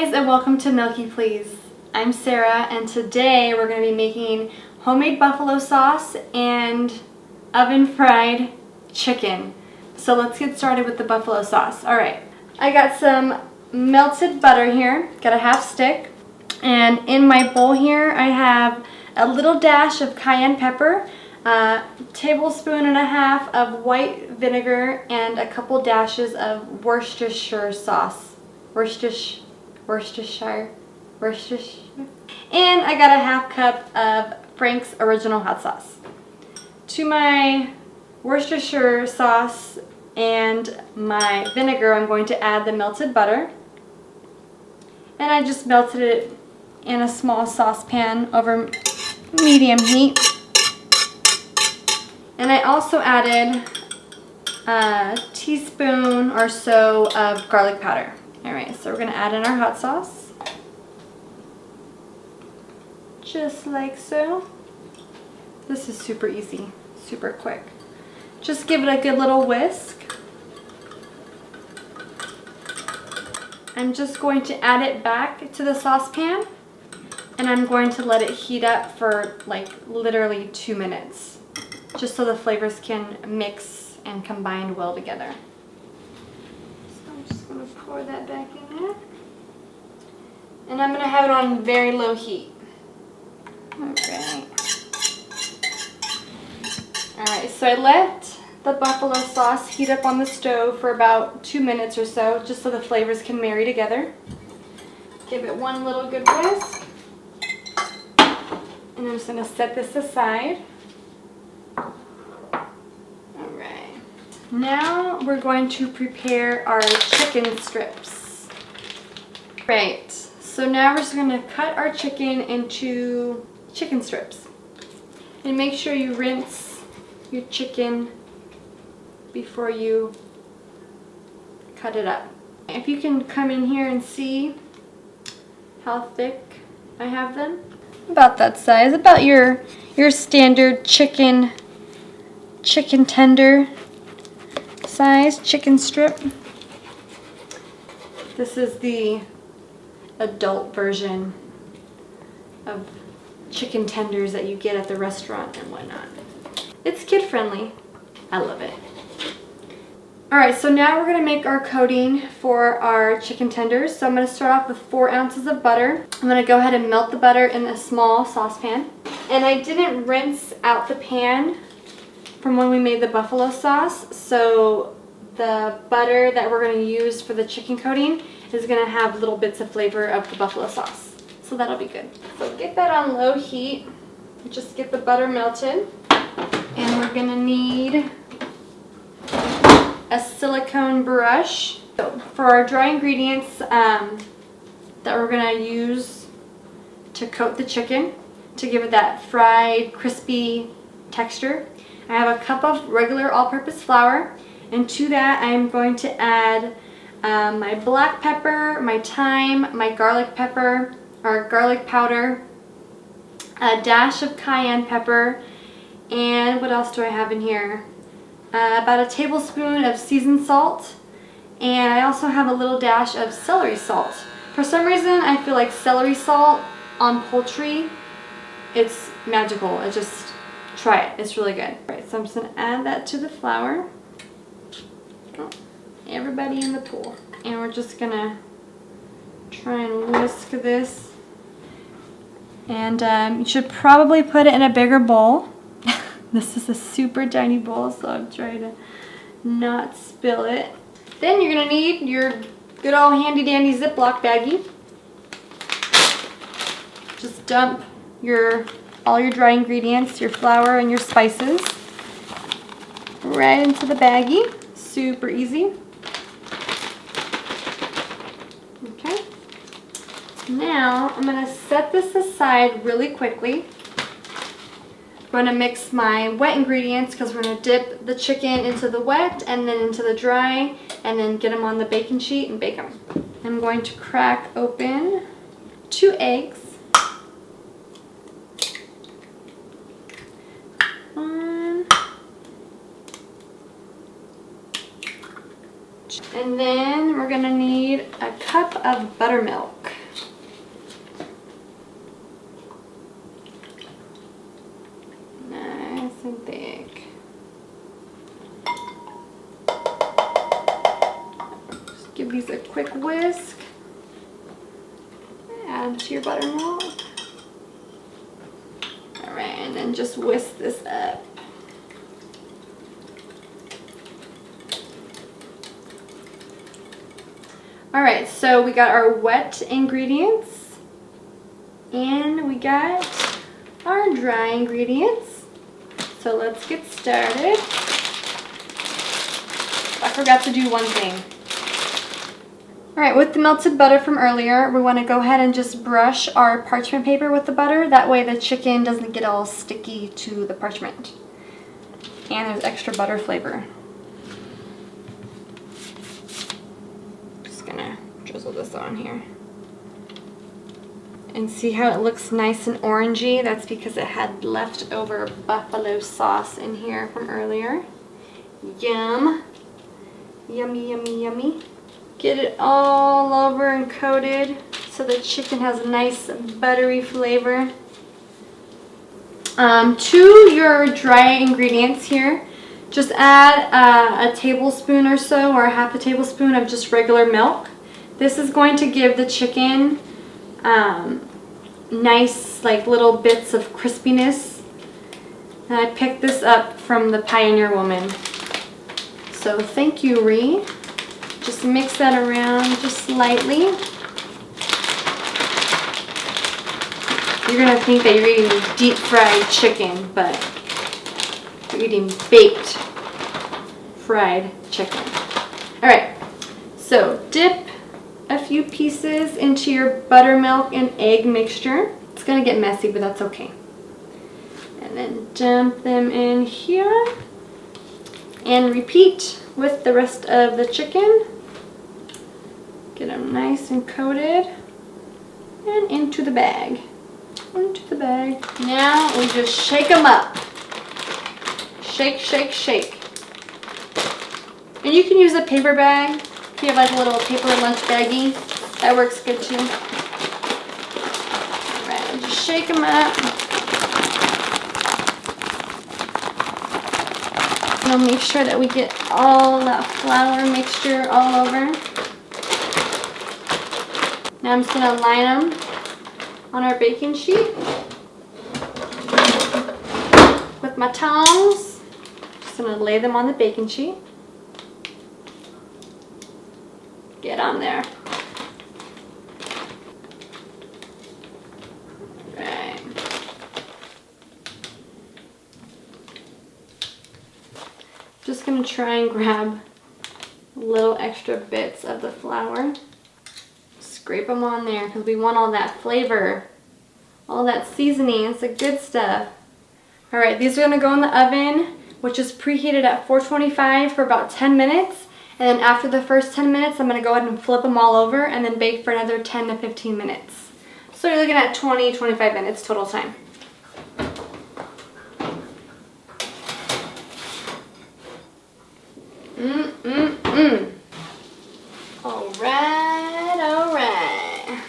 guys, and welcome to Milky Please. I'm Sarah, and today we're going to be making homemade buffalo sauce and oven fried chicken. So let's get started with the buffalo sauce. Alright, I got some melted butter here, got a half stick, and in my bowl here I have a little dash of cayenne pepper, a tablespoon and a half of white vinegar, and a couple dashes of Worcestershire sauce. Worcestershire. And I got a half cup of Frank's Original Hot Sauce. To my Worcestershire sauce and my vinegar, I'm going to add the melted butter. And I just melted it in a small saucepan over medium heat. And I also added a teaspoon or so of garlic powder. Alright, so we're going to add in our hot sauce. Just like so. This is super easy, super quick. Just give it a good little whisk. I'm just going to add it back to the saucepan, and I'm going to let it heat up for like literally 2 minutes, just so the flavors can mix and combine well together. So I'm just going to pour that back in there. And I'm going to have it on very low heat. Okay. Alright, so I let the buffalo sauce heat up on the stove for about 2 minutes or so, just so the flavors can marry together. Give it one little good whisk. And I'm just going to set this aside. Now we're going to prepare our chicken strips. Right, so now we're just going to cut our chicken into chicken strips. And make sure you rinse your chicken before you cut it up. If you can come in here and see how thick I have them. About that size, about your standard chicken tender size chicken strip. This is the adult version of chicken tenders that you get at the restaurant and whatnot. It's kid friendly. I love it. Alright, so now we're going to make our coating for our chicken tenders. So I'm going to start off with 4 ounces of butter. I'm going to go ahead and melt the butter in a small saucepan. And I didn't rinse out the pan from when we made the buffalo sauce, so the butter that we're going to use for the chicken coating is going to have little bits of flavor of the buffalo sauce. So that'll be good. So get that on low heat. Just get the butter melted. And we're going to need a silicone brush. So for our dry ingredients that we're going to use to coat the chicken, to give it that fried, crispy texture, I have a cup of regular all-purpose flour, and to that I'm going to add my black pepper, my thyme, my garlic pepper, or garlic powder, a dash of cayenne pepper, and what else do I have in here? About a tablespoon of seasoned salt, and I also have a little dash of celery salt. For some reason I feel like celery salt on poultry, it's magical. Try it. It's really good. Alright, so I'm just going to add that to the flour. Oh, everybody in the pool. And we're just going to try and whisk this. And you should probably put it in a bigger bowl. This is a super tiny bowl, so I'm trying to not spill it. Then you're going to need your good old handy dandy Ziploc baggie. Just dump all your dry ingredients, your flour and your spices, right into the baggie. Super easy. Okay. Now I'm going to set this aside really quickly. I'm going to mix my wet ingredients because we're going to dip the chicken into the wet and then into the dry and then get them on the baking sheet and bake them. I'm going to crack open 2 eggs. And then we're going to need a cup of buttermilk. Nice and thick. Just give these a quick whisk. Add to your buttermilk. Alright, and then just whisk this up. Alright, so we got our wet ingredients and we got our dry ingredients. So let's get started. I forgot to do one thing. Alright, with the melted butter from earlier, we want to go ahead and just brush our parchment paper with the butter. That way the chicken doesn't get all sticky to the parchment. And there's extra butter flavor. Drizzle this on here. And see how it looks nice and orangey? That's because it had leftover buffalo sauce in here from earlier. Yum. Yummy, yummy, yummy. Get it all over and coated so the chicken has a nice buttery flavor. To your dry ingredients here, just add a tablespoon or so, or a half a tablespoon of just regular milk. This is going to give the chicken nice like little bits of crispiness. And I picked this up from the Pioneer Woman. So thank you, Ree. Just mix that around just lightly. You're going to think that you're eating deep fried chicken, but you're eating baked fried chicken. Alright, so dip a few pieces into your buttermilk and egg mixture. It's going to get messy, but that's okay. And then dump them in here. And repeat with the rest of the chicken. Get them nice and coated. And into the bag. Into the bag. Now we just shake them up. Shake, shake, shake. And you can use a paper bag. If you have like a little paper lunch baggie, that works good too. Alright, just shake them up. We'll make sure that we get all that flour mixture all over. Now I'm just going to line them on our baking sheet with my tongs. Just going to lay them on the baking sheet. Get on there. Right. Just going to try and grab little extra bits of the flour. Scrape them on there because we want all that flavor, all that seasoning. It's the good stuff. Alright, these are going to go in the oven, which is preheated at 425 for about 10 minutes. And then after the first 10 minutes, I'm going to go ahead and flip them all over and then bake for another 10 to 15 minutes. So you're looking at 20-25 minutes total time. Alright, alright.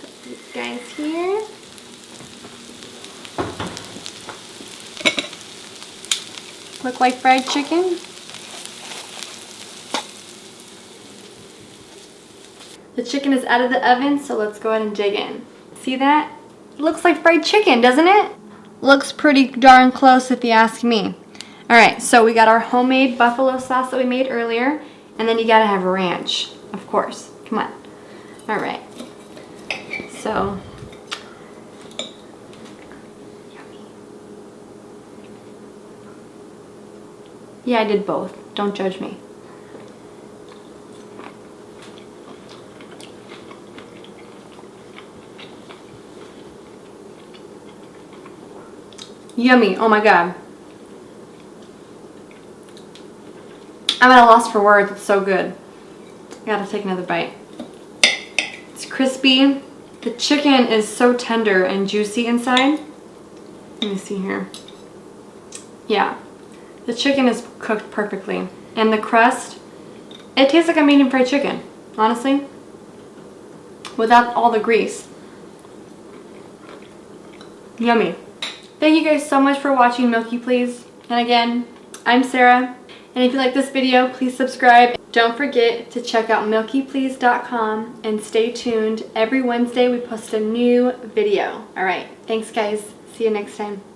Put these guys here. Look like fried chicken. The chicken is out of the oven, so let's go ahead and dig in. See that? It looks like fried chicken, doesn't it? Looks pretty darn close if you ask me. Alright, so we got our homemade buffalo sauce that we made earlier, and then you gotta have ranch, of course. Come on. Alright. So, yummy. Yeah, I did both. Don't judge me. Yummy. Oh my god. I'm at a loss for words. It's so good. I gotta take another bite. It's crispy. The chicken is so tender and juicy inside. Let me see here. Yeah. The chicken is cooked perfectly. And the crust, it tastes like I'm eating fried chicken, honestly. Without all the grease. Yummy. Thank you guys so much for watching Milky Please. And again, I'm Sarah. And if you like this video, please subscribe. Don't forget to check out milkyplease.com and stay tuned. Every Wednesday we post a new video. All right, thanks guys. See you next time.